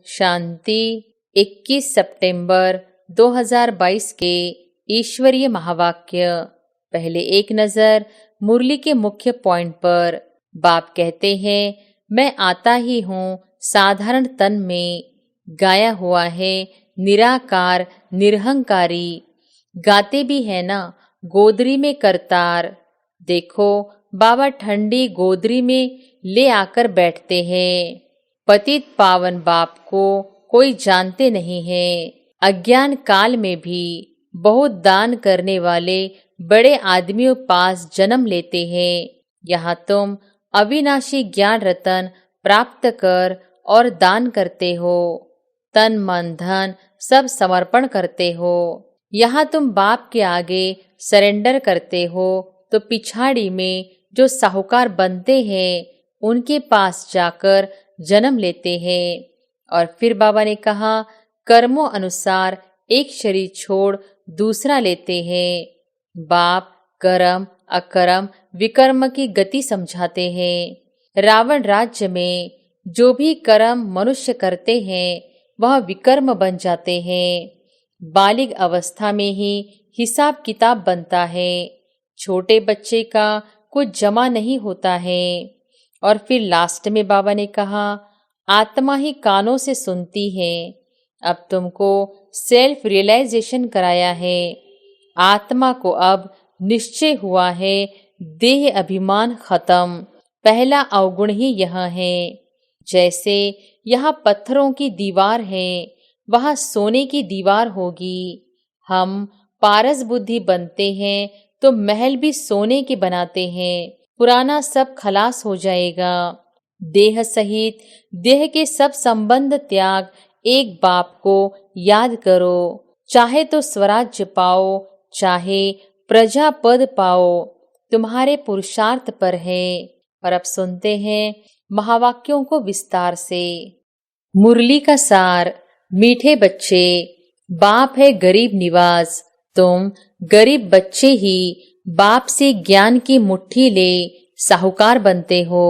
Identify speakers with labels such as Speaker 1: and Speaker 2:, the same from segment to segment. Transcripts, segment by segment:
Speaker 1: शांति। 21 सितंबर 2022 के ईश्वरीय महावाक्य। पहले एक नजर मुरली के मुख्य पॉइंट पर। बाप कहते हैं, मैं आता ही हूँ साधारण तन में, गाया हुआ है निराकार निरहंकारी। गाते भी है ना गोदरी में करतार। देखो बाबा ठंडी गोदरी में ले आकर बैठते हैं। पतित पावन बाप को कोई जानते नहीं है। अज्ञान काल में भी बहुत दान करने वाले बड़े आदमियों पास जन्म लेते हैं। यहाँ तुम अविनाशी ज्ञान रतन प्राप्त कर और दान करते हो। तन मन धन सब समर्पण करते हो। यहाँ तुम बाप के आगे सरेंडर करते हो तो पिछाड़ी में जो साहूकार बनते हैं उनके पास जाकर जन्म लेते हैं। और फिर बाबा ने कहा, कर्मों अनुसार एक शरीर छोड़ दूसरा लेते हैं। बाप कर्म अकर्म विकर्म की गति समझाते हैं। रावण राज्य में जो भी कर्म मनुष्य करते हैं वह विकर्म बन जाते हैं। बालिग अवस्था में ही हिसाब किताब बनता है। छोटे बच्चे का कुछ जमा नहीं होता है। और फिर लास्ट में बाबा ने कहा, आत्मा ही कानों से सुनती है। अब तुमको सेल्फ रियलाइजेशन कराया है। आत्मा को अब निश्चय हुआ है, देह अभिमान खत्म। पहला अवगुण ही यह है। जैसे यहाँ पत्थरों की दीवार है, वहाँ सोने की दीवार होगी। हम पारस बुद्धि बनते हैं तो महल भी सोने के बनाते हैं। पुराना सब खलास हो जाएगा। देह सहित देह के सब संबंध त्याग एक बाप को याद करो। चाहे तो स्वराज्य पाओ, चाहे प्रजा पद पाओ, तुम्हारे पुरुषार्थ पर है। और अब सुनते हैं महावाक्यों को विस्तार से। मुरली का सार। मीठे बच्चे, बाप है गरीब निवास। तुम गरीब बच्चे ही बाप से ज्ञान की मुट्ठी ले साहूकार बनते हो।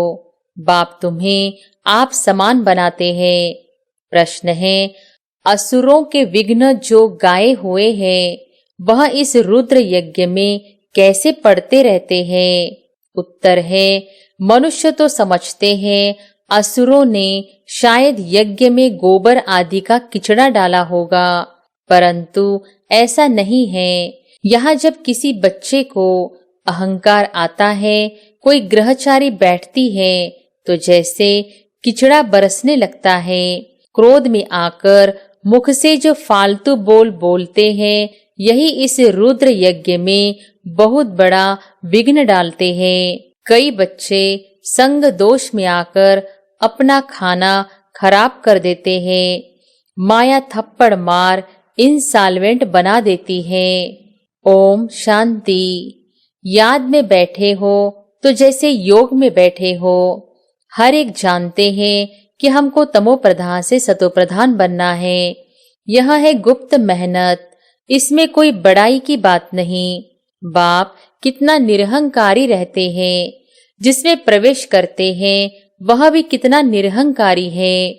Speaker 1: बाप तुम्हें आप समान बनाते हैं। प्रश्न है, असुरों के विघ्न जो गाए हुए हैं वह इस रुद्र यज्ञ में कैसे पड़ते रहते हैं? उत्तर है, मनुष्य तो समझते हैं असुरों ने शायद यज्ञ में गोबर आदि का किचड़ा डाला होगा, परंतु ऐसा नहीं है। यहाँ जब किसी बच्चे को अहंकार आता है, कोई ग्रहचारी बैठती है तो जैसे किचड़ा बरसने लगता है। क्रोध में आकर मुख से जो फालतू बोल बोलते हैं, यही इस रुद्र यज्ञ में बहुत बड़ा विघ्न डालते हैं। कई बच्चे संग दोष में आकर अपना खाना खराब कर देते हैं। माया थप्पड़ मार इंसॉल्वेंट बना देती है। ओम शांति। याद में बैठे हो तो जैसे योग में बैठे हो। हर एक जानते हैं कि हमको तमो प्रधान से सतो प्रधान बनना है। यह है गुप्त मेहनत, इसमें कोई बड़ाई की बात नहीं। बाप कितना निरहंकारी रहते हैं। जिसमें प्रवेश करते हैं वह भी कितना निरहंकारी है।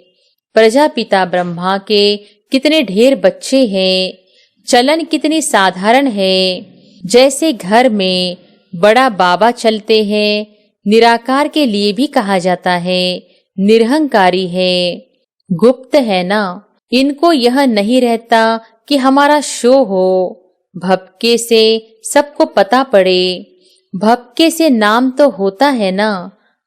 Speaker 1: प्रजापिता ब्रह्मा के कितने ढेर बच्चे हैं। चलन कितनी साधारण है। जैसे घर में बड़ा बाबा चलते हैं, निराकार के लिए भी कहा जाता है निरहंकारी है। गुप्त है ना, इनको यह नहीं रहता कि हमारा शो हो। भपके से सबको पता पड़े। भपके से नाम तो होता है ना।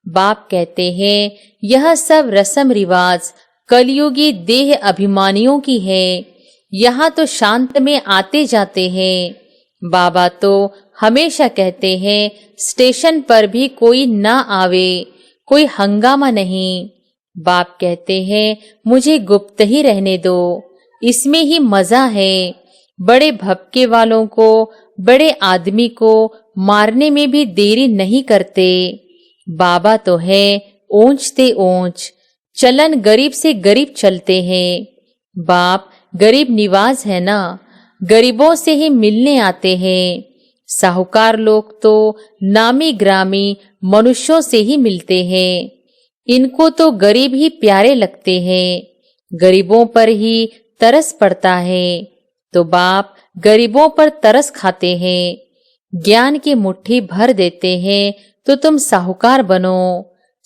Speaker 1: बाप कहते हैं यह सब रस्म रिवाज कलयुगी देह अभिमानियों की है। यहाँ तो शांत में आते जाते हैं। बाबा तो हमेशा कहते हैं स्टेशन पर भी कोई ना आवे, कोई हंगामा नहीं। बाप कहते हैं मुझे गुप्त ही रहने दो, इसमें ही मजा है। बड़े भपके वालों को, बड़े आदमी को मारने में भी देरी नहीं करते। बाबा तो है ऊंचते ऊंच। चलन गरीब से गरीब चलते हैं। बाप गरीब निवाज है ना, गरीबों से ही मिलने आते हैं। साहूकार लोग तो नामी ग्रामी मनुष्यों से ही मिलते हैं। इनको तो गरीब ही प्यारे लगते हैं। गरीबों पर ही तरस पड़ता है, तो बाप गरीबों पर तरस खाते हैं। ज्ञान की मुट्ठी भर देते हैं तो तुम साहूकार बनो।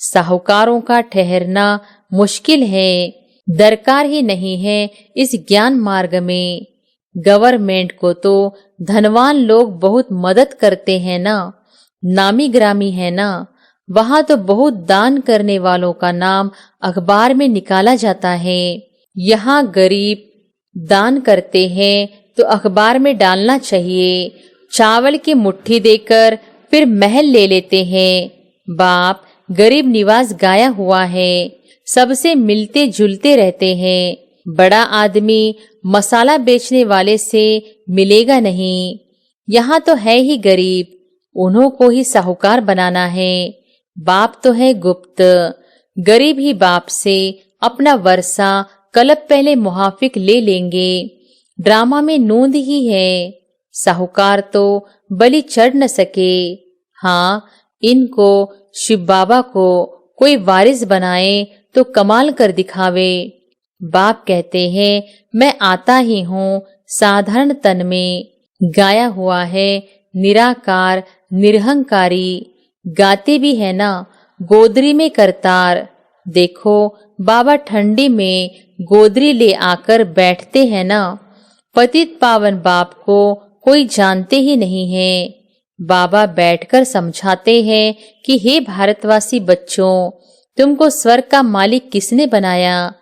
Speaker 1: साहूकारों का ठहरना मुश्किल है, दरकार ही नहीं है इस ज्ञान मार्ग में। गवर्नमेंट को तो धनवान लोग बहुत मदद करते हैं ना, नामी ग्रामी है ना। वहां तो बहुत दान करने वालों का नाम अखबार में निकाला जाता है। यहाँ गरीब दान करते हैं तो अखबार में डालना चाहिए। चावल की मुट्ठी देकर फिर महल ले लेते हैं। बाप गरीब निवास गाया हुआ है, सबसे मिलते जुलते रहते हैं। बड़ा आदमी मसाला बेचने वाले से मिलेगा नहीं। यहाँ तो है ही गरीब, उन्हों को ही साहूकार बनाना है। बाप तो है गुप्त, गरीब ही बाप से अपना वर्षा कलब पहले मुहाफिक ले लेंगे। ड्रामा में नूंद ही है, साहूकार तो बलि चढ़ न सके। हाँ, इनको शिव बाबा को कोई वारिस बनाए तो कमाल कर दिखावे। बाप कहते हैं मैं आता ही हूँ साधारण तन में, गाया हुआ है निराकार निरहंकारी। गाते भी है ना गोदरी में करतार। देखो बाबा ठंडी में गोदरी ले आकर बैठते हैं ना। पतित पावन बाप को कोई जानते ही नहीं है। बाबा बैठकर समझाते हैं कि हे भारतवासी बच्चों, तुमको स्वर्ग का मालिक किसने बनाया।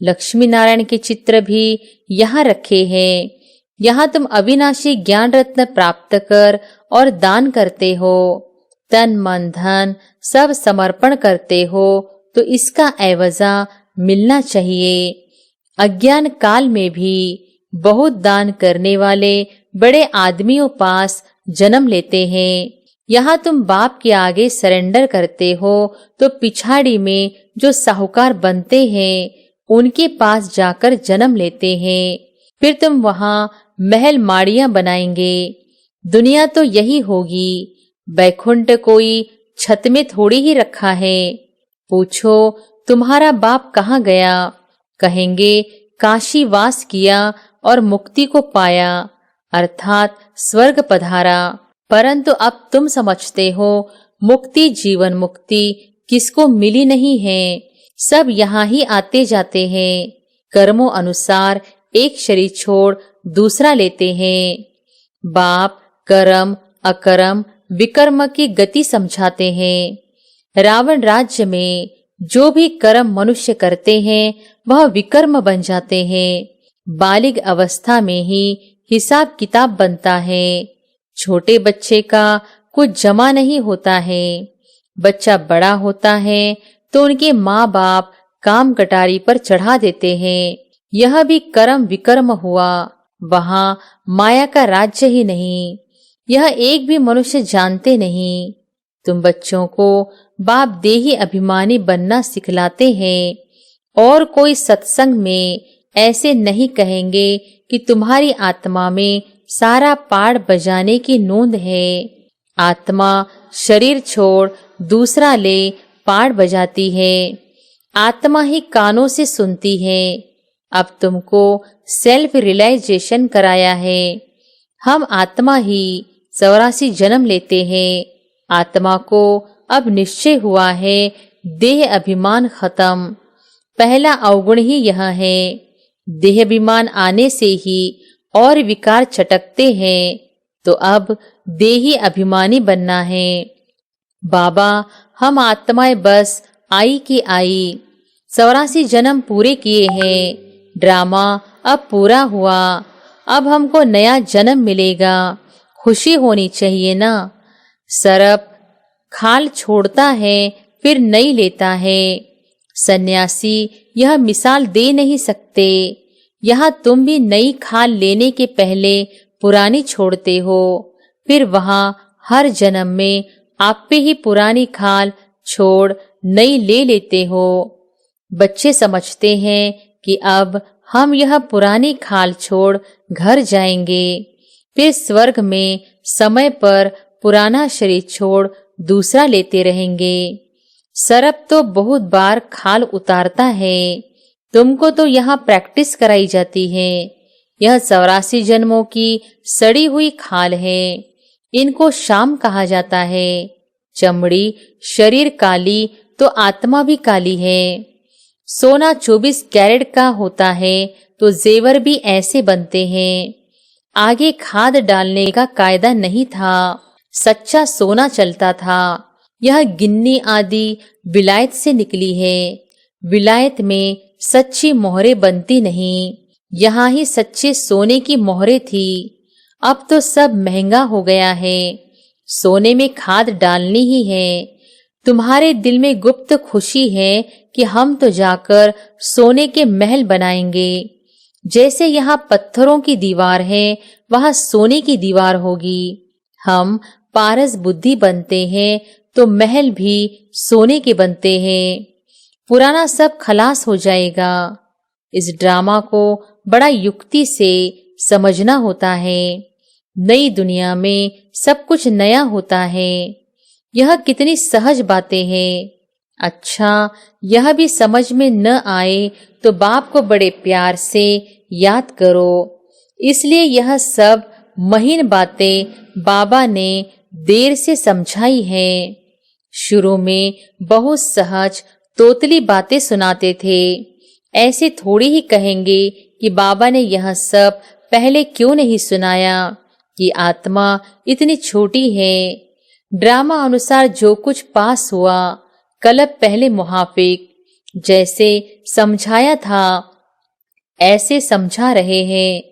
Speaker 1: लक्ष्मी नारायण के चित्र भी यहाँ रखे हैं। यहाँ तुम अविनाशी ज्ञान रत्न प्राप्त कर और दान करते हो, तन मन धन सब समर्पण करते हो, तो इसका एवजा मिलना चाहिए। अज्ञान काल में भी बहुत दान करने वाले बड़े आदमियों पास जन्म लेते हैं। यहाँ तुम बाप के आगे सरेंडर करते हो तो पिछाड़ी में जो साहूकार बनते हैं उनके पास जाकर जन्म लेते हैं। फिर तुम वहाँ महल माड़ियां बनाएंगे। दुनिया तो यही होगी, बैकुंठ कोई छत में थोड़ी ही रखा है। पूछो तुम्हारा बाप कहाँ गया, कहेंगे काशी वास किया और मुक्ति को पाया, अर्थात स्वर्ग पधारा। परंतु अब तुम समझते हो मुक्ति जीवन मुक्ति किसको मिली नहीं है, सब यहाँ ही आते जाते हैं। कर्मों अनुसार एक शरीर छोड़ दूसरा लेते हैं। बाप कर्म अकर्म विकर्म की गति समझाते हैं। रावण राज्य में जो भी कर्म मनुष्य करते हैं वह विकर्म बन जाते हैं। बालिग अवस्था में ही हिसाब किताब बनता है। छोटे बच्चे का कुछ जमा नहीं होता है। बच्चा बड़ा होता है तो उनके माँ बाप काम कटारी पर चढ़ा देते हैं। यह भी कर्म विकर्म हुआ, वहाँ माया का राज्य ही नहीं। यह एक भी मनुष्य जानते नहीं। तुम बच्चों को बाप देही अभिमानी बनना सिखलाते हैं, और कोई सत्संग में ऐसे नहीं कहेंगे कि तुम्हारी आत्मा में सारा पाड़ बजाने की नूंद है। आत्मा शरीर छोड़ दूसरा ले पाड़ बजाती है। आत्मा ही कानों से सुनती है। अब तुमको सेल्फ रियलाइजेशन कराया है। हम आत्मा ही 84 जन्म लेते हैं। आत्मा को अब निश्चय हुआ है देह अभिमान खत्म। पहला अवगुण ही यह है। देह अभिमान आने से ही और विकार चटकते हैं, तो अब देही अभिमानी बनना है। बाबा हम आत्माएं बस आई की आई, 84 जन्म पूरे किए हैं। ड्रामा अब पूरा हुआ, अब हमको नया जन्म मिलेगा। खुशी होनी चाहिए ना। सरप खाल छोड़ता है फिर नई लेता है। सन्यासी यह मिसाल दे नहीं सकते। यहाँ तुम भी नई खाल लेने के पहले पुरानी छोड़ते हो, फिर वहाँ हर जन्म में आप पे ही पुरानी खाल छोड़ नई ले लेते हो। बच्चे समझते हैं कि अब हम यह पुरानी खाल छोड़ घर जाएंगे, फिर स्वर्ग में समय पर पुराना शरीर छोड़ दूसरा लेते रहेंगे। सरप तो बहुत बार खाल उतारता है, तुमको तो यहाँ प्रैक्टिस कराई जाती है। यह 84 जन्मों की सड़ी हुई खाल है। इनको शाम कहा जाता है। चमड़ी शरीर काली तो आत्मा भी काली है। सोना 24 कैरेट का होता है तो जेवर भी ऐसे बनते हैं। आगे खाद डालने का कायदा नहीं था, सच्चा सोना चलता था। यह गिन्नी आदि विलायत से निकली है। विलायत में सच्ची मोहरें बनती नहीं, यहाँ ही सच्चे सोने की मोहरें थी। अब तो सब महंगा हो गया है। सोने में खाद डालनी ही है। तुम्हारे दिल में गुप्त खुशी है कि हम तो जाकर सोने के महल बनाएंगे। जैसे यहाँ पत्थरों की दीवार है, वहाँ सोने की दीवार होगी। हम पारस बुद्धि बनते हैं तो महल भी सोने के बनते हैं। पुराना सब खलास हो जाएगा। इस ड्रामा को बड़ा युक्ति से समझना होता है। नई दुनिया में सब कुछ नया होता है। यह कितनी सहज बातें हैं। अच्छा, यह भी समझ में न आए तो बाप को बड़े प्यार से याद करो। इसलिए यह सब महीन बातें बाबा ने देर से समझाई हैं। शुरू में बहुत सहज तोतली बातें सुनाते थे। ऐसे थोड़ी ही कहेंगे कि बाबा ने यह सब पहले क्यों नहीं सुनाया कि आत्मा इतनी छोटी है। ड्रामा अनुसार जो कुछ पास हुआ, कल्प पहले मुहाफिक जैसे समझाया था ऐसे समझा रहे हैं।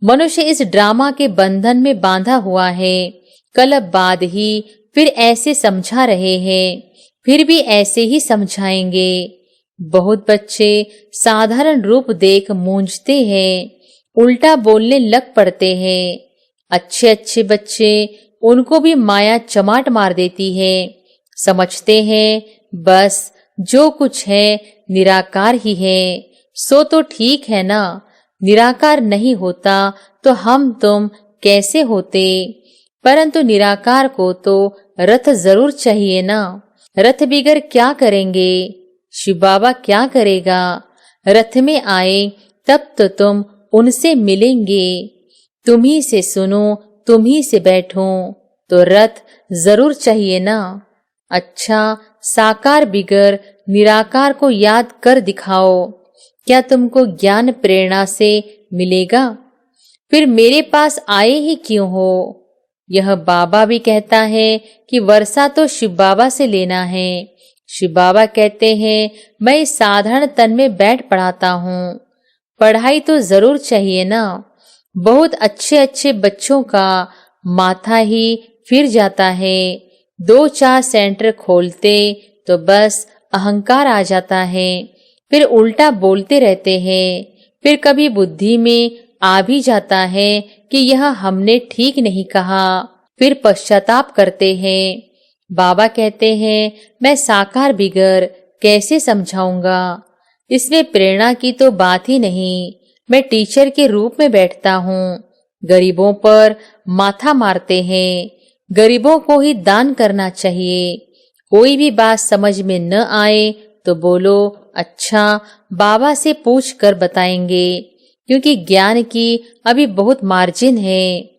Speaker 1: मनुष्य इस ड्रामा के बंधन में बांधा हुआ है। कल्प बाद ही फिर ऐसे समझा रहे हैं, फिर भी ऐसे ही समझाएंगे। बहुत बच्चे साधारण रूप देख मूंझते हैं, उल्टा बोलने लग पड़ते हैं। अच्छे अच्छे बच्चे, उनको भी माया चमाट मार देती है। समझते हैं बस जो कुछ है निराकार ही है, सो तो ठीक है ना। निराकार नहीं होता तो हम तुम कैसे होते। परंतु निराकार को तो रथ जरूर चाहिए ना। रथ बिगर क्या करेंगे। शिव बाबा क्या करेगा। रथ में आए तब तो तुम उनसे मिलेंगे। तुम्ही से सुनो, तुम्ही से बैठो, तो रथ जरूर चाहिए ना। अच्छा, साकार बिगर निराकार को याद कर दिखाओ, क्या तुमको ज्ञान प्रेरणा से मिलेगा। फिर मेरे पास आए ही क्यों हो। यह बाबा भी कहता है कि वर्षा तो शिव बाबा से लेना है। शिव बाबा कहते हैं मैं इस साधारण तन में बैठ पढ़ाता हूँ। पढ़ाई तो जरूर चाहिए ना। बहुत अच्छे अच्छे बच्चों का माथा ही फिर जाता है। 2-4 सेंटर खोलते तो बस अहंकार आ जाता है। फिर उल्टा बोलते रहते हैं। फिर कभी बुद्धि में आ भी जाता है कि यह हमने ठीक नहीं कहा। फिर पश्चाताप करते हैं। बाबा कहते हैं मैं साकार बिगर कैसे समझाऊंगा। इसमें प्रेरणा की तो बात ही नहीं। मैं टीचर के रूप में बैठता हूँ। गरीबों पर माथा मारते हैं। गरीबों को ही दान करना चाहिए। कोई भी बात समझ में न आए तो बोलो अच्छा, बाबा से पूछ कर बताएंगे, क्योंकि ज्ञान की अभी बहुत मार्जिन है।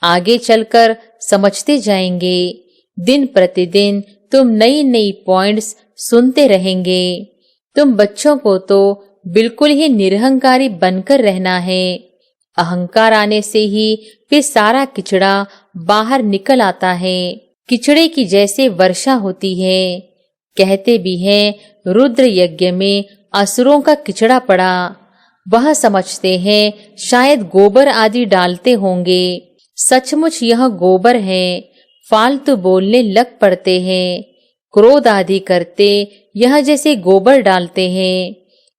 Speaker 1: आगे चलकर समझते जाएंगे। दिन प्रतिदिन तुम नई नई पॉइंट्स सुनते रहेंगे। तुम बच्चों को तो बिल्कुल ही निरहंकारी बनकर रहना है। अहंकार आने से ही फिर सारा किचड़ा बाहर निकल आता है। किचड़े की जैसे वर्षा होती है। कहते भी हैं रुद्र यज्ञ में असुरों का किचड़ा पड़ा। वह समझते हैं शायद गोबर आदि डालते होंगे। सचमुच यह गोबर है। फालतू बोलने लग पड़ते हैं। क्रोध आदि करते यह जैसे गोबर डालते हैं।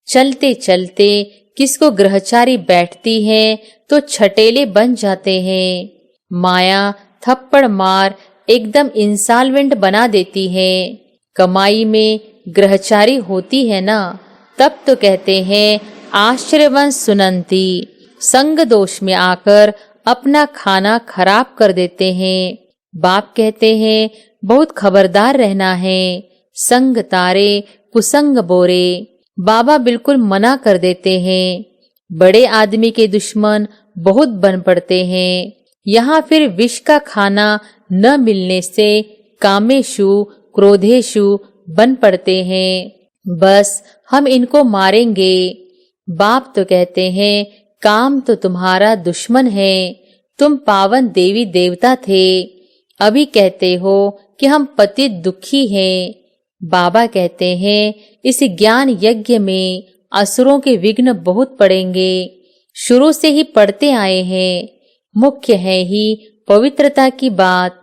Speaker 1: चलते चलते किसको ग्रहचारी बैठती है तो छटेले बन जाते हैं। माया थप्पड़ मार एकदम इंसॉल्वेंट बना देती है। कमाई में ग्रहचारी होती है ना, तब तो कहते हैं आश्रयवंश सुनंती। संग दोष में आकर अपना खाना खराब कर देते हैं। बाप कहते हैं बहुत खबरदार रहना है। संग तारे कुसंग बोरे। बाबा बिल्कुल मना कर देते हैं। बड़े आदमी के दुश्मन बहुत बन पड़ते हैं। यहाँ फिर विष का खाना न मिलने से कामेशु क्रोधेशु बन पड़ते हैं। बस हम इनको मारेंगे। बाप तो कहते हैं काम तो तुम्हारा दुश्मन है। तुम पावन देवी देवता थे, अभी कहते हो कि हम पतित दुखी हैं। बाबा कहते हैं इस ज्ञान यज्ञ में असुरों के विघ्न बहुत पड़ेंगे। शुरू से ही पढ़ते आए हैं। मुख्य है ही पवित्रता की बात।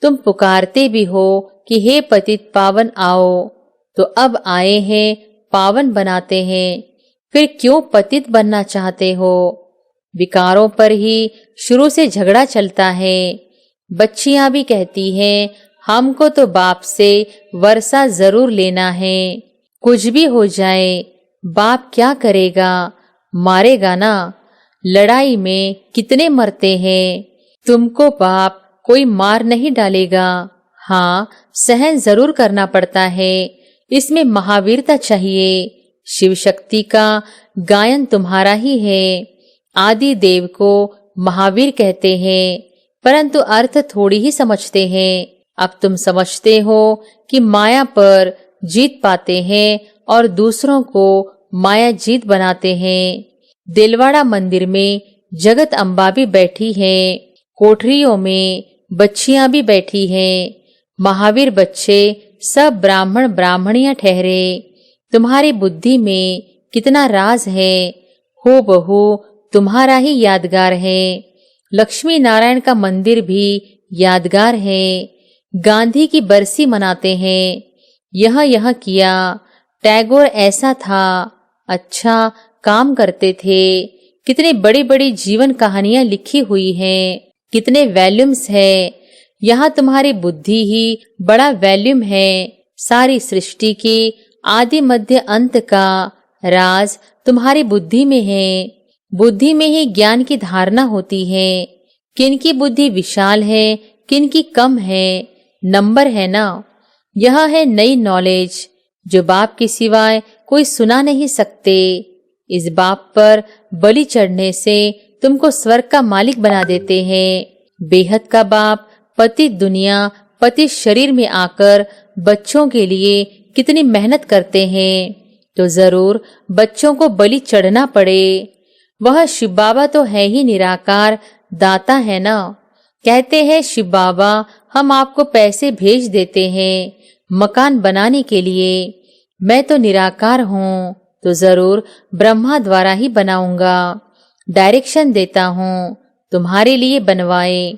Speaker 1: तुम पुकारते भी हो कि हे पतित पावन आओ, तो अब आए हैं पावन बनाते हैं। फिर क्यों पतित बनना चाहते हो? विकारों पर ही शुरू से झगड़ा चलता है। बच्चियां भी कहती हैं हमको तो बाप से वर्षा जरूर लेना है। कुछ भी हो जाए बाप क्या करेगा, मारेगा ना। लड़ाई में कितने मरते हैं, तुमको बाप कोई मार नहीं डालेगा। हाँ, सहन जरूर करना पड़ता है, इसमें महावीरता चाहिए। शिव शक्ति का गायन तुम्हारा ही है। आदि देव को महावीर कहते हैं, परंतु अर्थ थोड़ी ही समझते हैं। अब तुम समझते हो कि माया पर जीत पाते हैं और दूसरों को माया जीत बनाते हैं। दिलवाड़ा मंदिर में जगत अम्बा भी बैठी है। कोठरियों में बच्चियां भी बैठी हैं। महावीर बच्चे सब ब्राह्मण ब्राह्मणियां ठहरे। तुम्हारी बुद्धि में कितना राज है, हो बहू तुम्हारा ही यादगार है। लक्ष्मी नारायण का मंदिर भी यादगार है। गांधी की बरसी मनाते हैं। यह किया, टैगोर ऐसा था, अच्छा काम करते थे। कितने बड़ी बड़ी जीवन कहानियां लिखी हुई हैं, कितने वॉल्यूम्स है। यहाँ तुम्हारी बुद्धि ही बड़ा वॉल्यूम है। सारी सृष्टि की आदि मध्य अंत का राज तुम्हारी बुद्धि में है। बुद्धि में ही ज्ञान की धारणा होती है। किनकी बुद्धि विशाल है, किनकी कम है, नंबर है ना। यह है नई नॉलेज जो बाप के सिवाय कोई सुना नहीं सकते। इस बाप पर बलि चढ़ने से तुमको स्वर्ग का मालिक बना देते हैं। बेहद का बाप पति दुनिया पति शरीर में आकर बच्चों के लिए कितनी मेहनत करते हैं, तो जरूर बच्चों को बलि चढ़ना पड़े। वह शिव बाबा तो है ही निराकार दाता है ना। कहते हैं शिव बाबा हम आपको पैसे भेज देते हैं मकान बनाने के लिए। मैं तो निराकार हूँ, तो जरूर ब्रह्मा द्वारा ही बनाऊंगा। डायरेक्शन देता हूँ, तुम्हारे लिए बनवाए।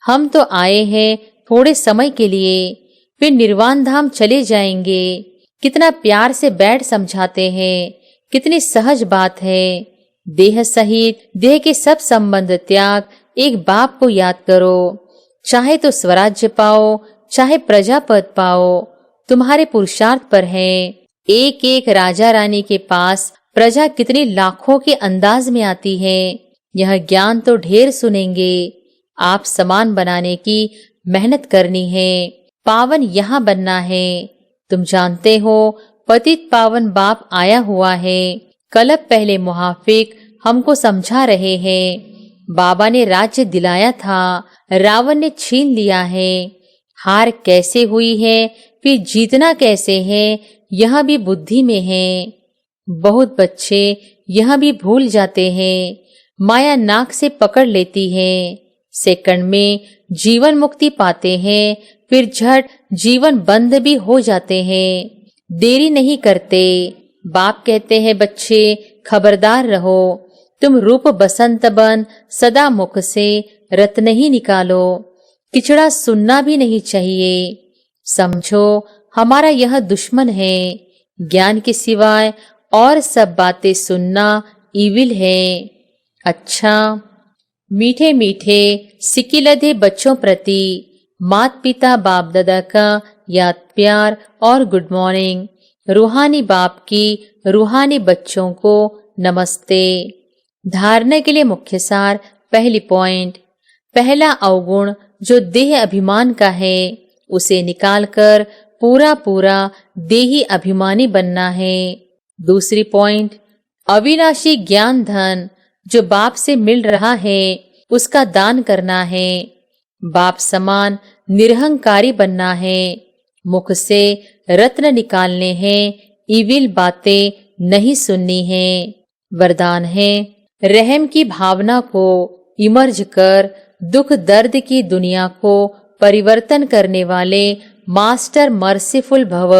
Speaker 1: हम तो आए हैं थोड़े समय के लिए, फिर निर्वाण धाम चले जाएंगे। कितना प्यार से बैठ समझाते हैं, कितनी सहज बात है। देह सहित देह के सब संबंध त्याग एक बाप को याद करो। चाहे तो स्वराज्य पाओ, चाहे प्रजापद पाओ, तुम्हारे पुरुषार्थ पर है। एक एक राजा रानी के पास प्रजा कितनी लाखों के अंदाज में आती है। यह ज्ञान तो ढेर सुनेंगे। आप समान बनाने की मेहनत करनी है। पावन यहाँ बनना है। तुम जानते हो पतित पावन बाप आया हुआ है। कल्प पहले मुहाफिक हमको समझा रहे हैं। बाबा ने राज्य दिलाया था, रावण ने छीन लिया है। हार कैसे हुई है, फिर जीतना कैसे है, यह भी बुद्धि में है। बहुत बच्चे यह भी भूल जाते हैं। माया नाक से पकड़ लेती है। सेकंड में जीवन मुक्ति पाते हैं, फिर झट जीवन बंद भी हो जाते हैं। देरी नहीं करते। बाप कहते हैं बच्चे खबरदार रहो। तुम रूप बसंत बन सदा मुख से रत्न ही निकालो। किचड़ा सुनना भी नहीं चाहिए। समझो हमारा यह दुश्मन है। ज्ञान के सिवाय और सब बातें सुनना ईविल है। अच्छा, मीठे मीठे सिकिलधे बच्चों प्रति मात पिता बाप दादा का याद प्यार और गुड मॉर्निंग। रूहानी बाप की रूहानी बच्चों को नमस्ते। धारणा के लिए मुख्य सार। पहली पॉइंट, पहला अवगुण जो देह अभिमान का है उसे निकालकर पूरा पूरा देही अभिमानी बनना है। दूसरी पॉइंट, अविनाशी ज्ञान धन जो बाप से मिल रहा है उसका दान करना है। बाप समान निरहंकारी बनना है। मुख से रत्न निकालने हैं, इविल बातें नहीं सुननी है। वरदान है, रहम की भावना को इमर्ज कर दुख दर्द की दुनिया को परिवर्तन करने वाले मास्टर मर्सीफुल भव।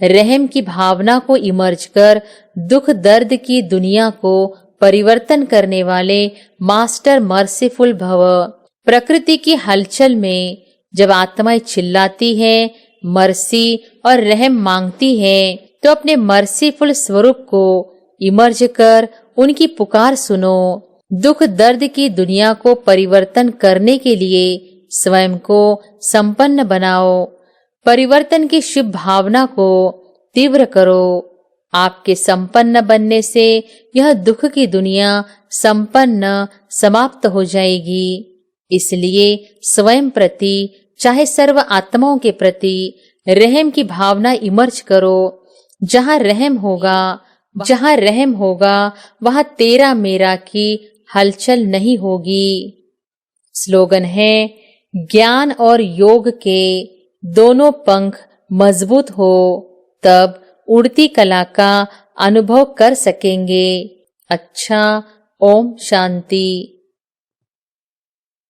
Speaker 1: रहम की भावना को इमर्ज कर दुख दर्द की दुनिया को परिवर्तन करने वाले मास्टर मर्सीफुल भव। प्रकृति की हलचल में जब आत्माएं चिल्लाती है, मर्सी और रहम मांगती है, तो अपने मर्सीफुल स्वरूप को इमर्ज कर उनकी पुकार सुनो। दुख दर्द की दुनिया को परिवर्तन करने के लिए स्वयं को संपन्न बनाओ। परिवर्तन की शुभ भावना को तीव्र करो। आपके संपन्न बनने से यह दुख की दुनिया संपन्न समाप्त हो जाएगी। इसलिए स्वयं प्रति चाहे सर्व आत्माओं के प्रति रहम की भावना इमर्ज करो। जहाँ रहम होगा वहाँ तेरा मेरा की हलचल नहीं होगी। स्लोगन है, ज्ञान और योग के दोनों पंख मजबूत हो तब उड़ती कला का अनुभव कर सकेंगे। अच्छा, ओम शांति।